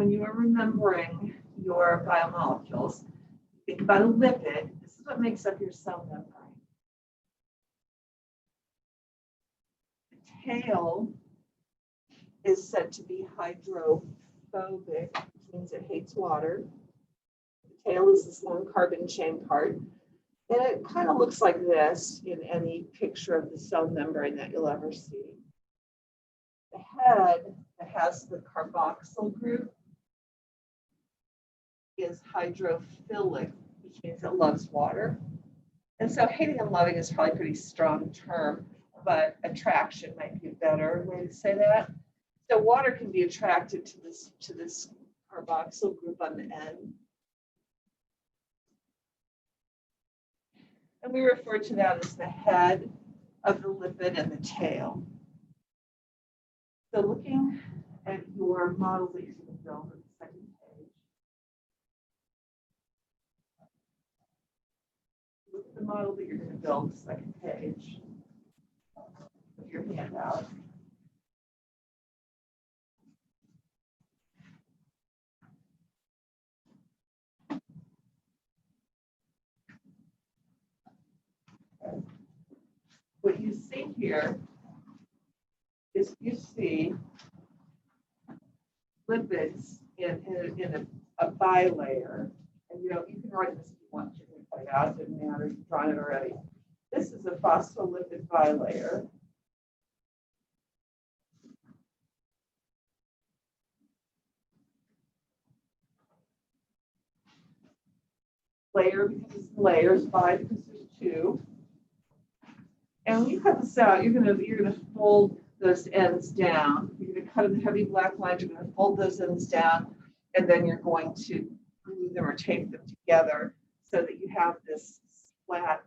when you are remembering your biomolecules, think about a lipid. This is what makes up your cell membrane. The tail is said to be hydrophobic, which means it hates water. The tail is this long carbon chain part. And it kind of looks like this in any picture of the cell membrane that you'll ever see. The head that has the carboxyl group is hydrophilic, which means it loves water. And so hating and loving is probably a pretty strong term, but attraction might be a better way to say that. So water can be attracted to this carboxyl group on the end. And we refer to that as the head of the lipid and the tail. So looking at your model that you're going to build on the second page. Look at the model that you're going to build on the second page of your handout. What you see here is you see lipids in a bilayer. And you can write this if you want to. You can put it out, it doesn't matter, you've drawn it already. This is a phospholipid bilayer. Layer because it's layers, bi because there's two. And when you cut this out, you're gonna fold those ends down. You're gonna cut in the heavy black lines. You're gonna fold those ends down, and then you're going to glue them or tape them together so that you have this flat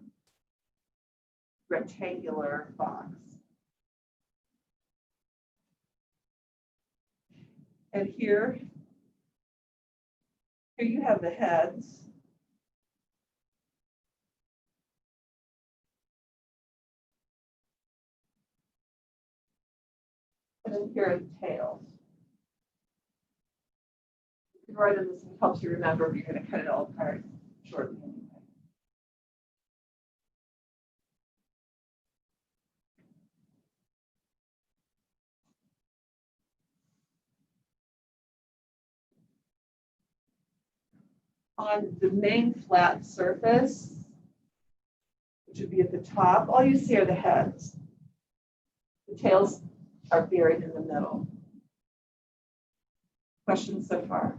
rectangular box. And here you have the heads. And then here are the tails. You can write in this, it helps you remember, but you're going to cut it all apart shortly anyway. On the main flat surface, which would be at the top, all you see are the heads. The tails are buried in the middle. Questions so far?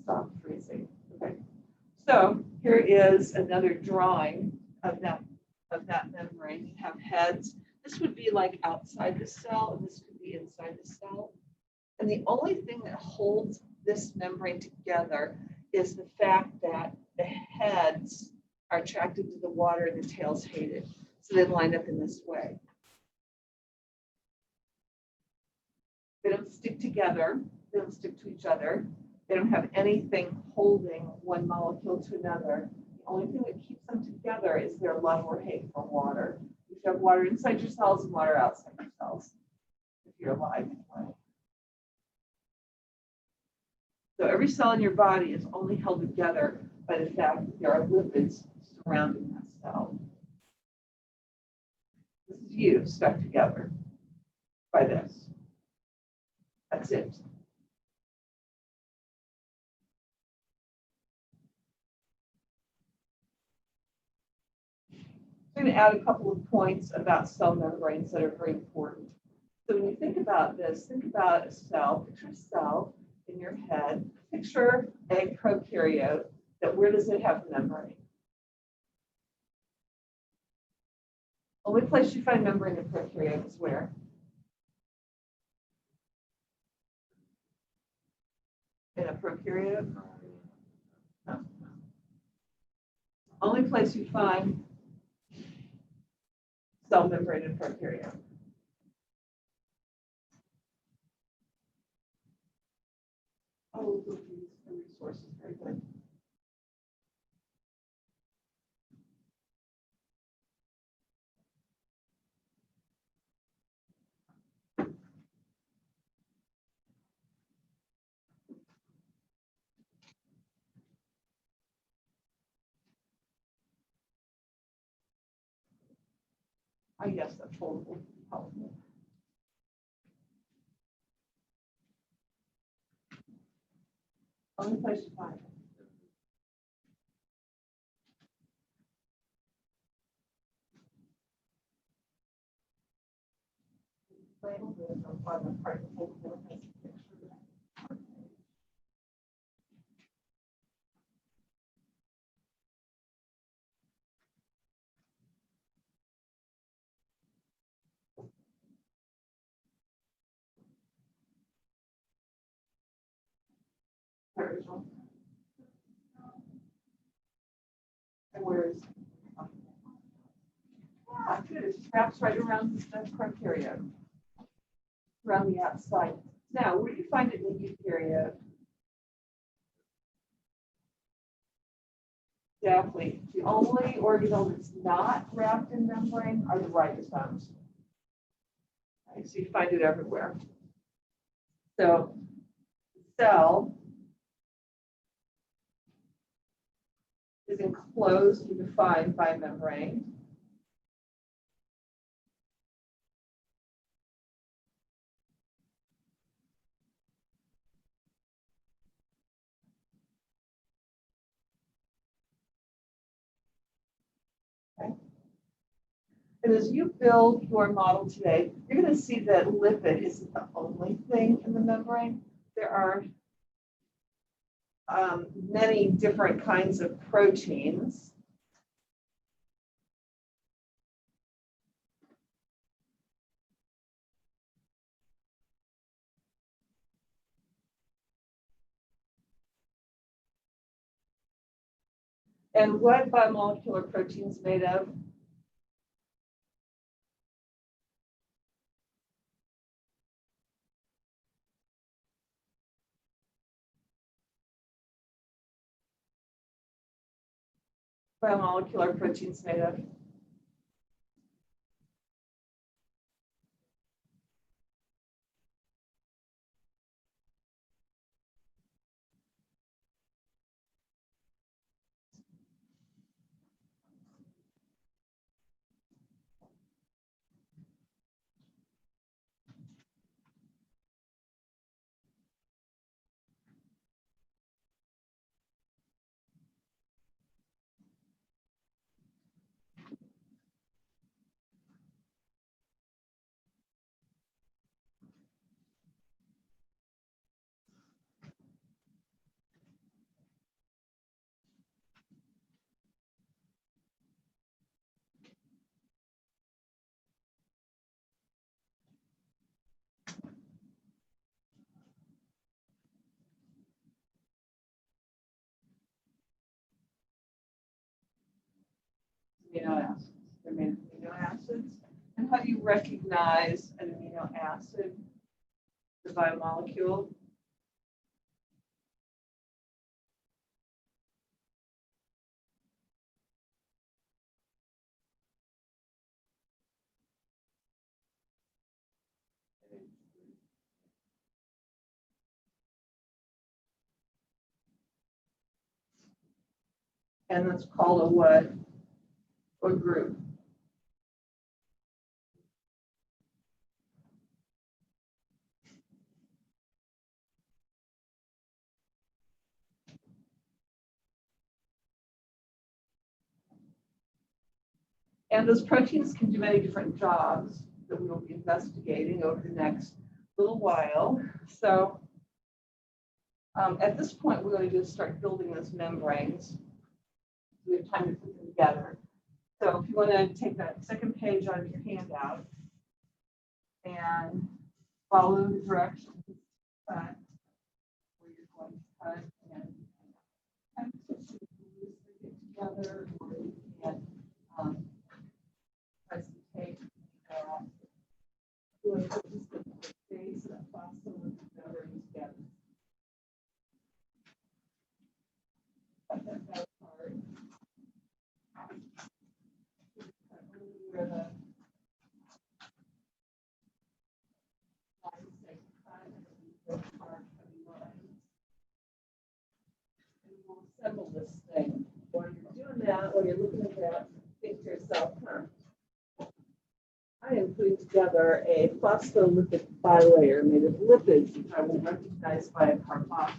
Stop freezing. Okay. So here is another drawing of that membrane. You have heads. This would be like outside the cell, and this could be inside the cell. And the only thing that holds this membrane together is the fact that the heads are attracted to the water and the tails hate it. So they line up in this way. They don't stick together. They don't stick to each other. They don't have anything holding one molecule to another. The only thing that keeps them together is their love or hate for water. You should have water inside your cells and water outside your cells, if you're alive anyway. So every cell in your body is only held together by the fact that there are lipids surrounding that cell. This is you stuck together by this. That's it. I'm going to add a couple of points about cell membranes that are very important. So when you think about this, think about a cell, picture a cell in your head, picture a prokaryote, that where does it have membrane? Only place you find membrane in prokaryote is where? In a prokaryote? No. Only place you find cell membrane in prokaryote. Oh, these resources, very good. I guess that foldable would be helpful. Only place to find it. Label this on the part of the foldable has a picture. Original. And where is? Yeah, good. It just wraps right around the criteria. Around the outside. Now, where do you find it in the eukaryote? Exactly. The only organelle that's not wrapped in membrane are the ribosomes. Okay, so you find it everywhere. So, cell is enclosed and defined by membrane. Okay. And as you build your model today, you're going to see that lipid isn't the only thing in the membrane. There are many different kinds of proteins. And what biomolecular proteins made of? Biomolecular proteins made of? Amino acids. They're made of amino acids. And how do you recognize an amino acid, the biomolecule? And that's called a what? A group. And those proteins can do many different jobs that we will be investigating over the next little while. So at this point, we're going to just start building those membranes. We have time to put them together. So if you want to take that second page out of your handout and follow the directions, where you're going to cut and get together, or you can press the tape doing just the base of the fossil with the membrane together. this thing. While you're doing that, while you're looking at that, think to yourself, I am putting together a phospholipid bilayer made of lipids which I will recognize by a carboxyl.